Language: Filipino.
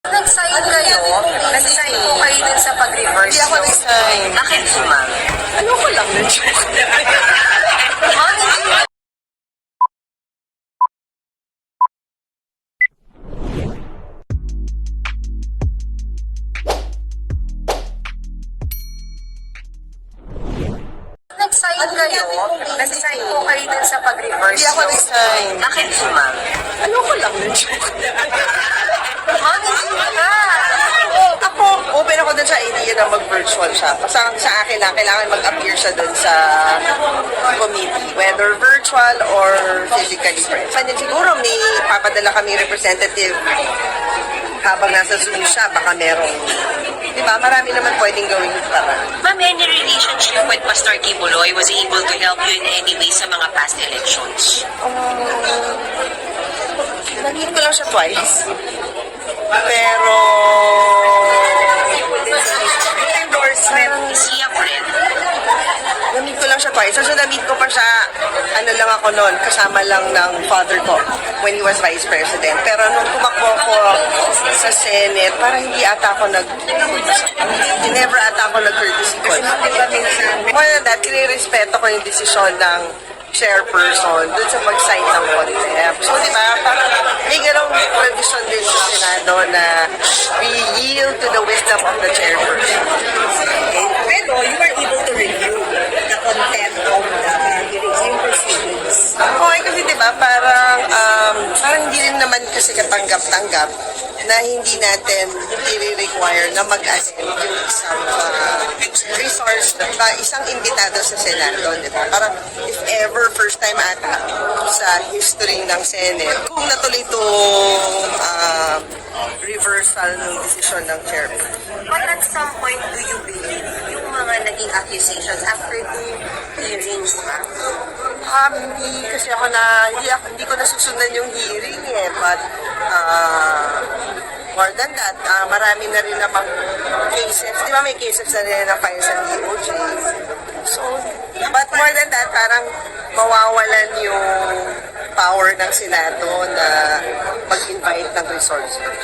Nag-sign kayo? Nag-sign po kayo dun sa pag-reverse? Hindi ako nag-sign. Bakit si ma'am? Ano ko lang na joke. Ma'am, hindi. Nag-sign kayo? Nag-sign po kayo dun sa pag-reverse? Hindi ako nag-sign. Bakit si ma'am? Ano ko lang na joke. Ma'am, hindi ka. Ako, open ako dun sa idea na mag-virtual siya. Kasi sa akin lang, kailangan mag-appear siya dun sa committee. Whether virtual or physically present. And siguro may papadala kami representative habang nasa Zoom siya, baka merong. Diba? Marami naman pwedeng gawin para. Ma'am, any relationship with Pastor Kibuloy was he able to help you in any way sa mga past elections? Nag-meet ko lang siya twice. Pero endorsement. Siya ko rin. Na-meet ko lang siya twice. So, na-meet ko pa siya, ano lang ako noon, kasama lang ng father ko when he was vice president. Pero nung tumakbo ko sa Senate, parang hindi ata ako never ata ako nag-courtesy call. More than that, kinirespeto ko yung desisyon ng chairperson dun sa mag-sign ng contempt. So, di ba, parang may ganong tradition din sa Senado na we yield to the wisdom of the chairperson. Okay. Pero you were able to review the content of the hearings, yung proceedings. Okay, kasi di ba, parang hindi rin naman kasi katanggap-tanggap na hindi natin i-require na mag-attend yung isang resource, isang imbitado sa Senado, di ba? Parang if ever first time ata sa history ng Senate, kung natuloy itong reversal ng desisyon ng chairman. But at some point, do you believe yung mga naging accusations after two hearings, ma'am? Hindi kasi ako hindi ko nasusundan yung hearing eh, but more than that, marami na rin namang cases, di ba may cases na rin na file sa DOJ. So, but more than that, parang mawawalan yung power ng Senado na mag-invite ng resources.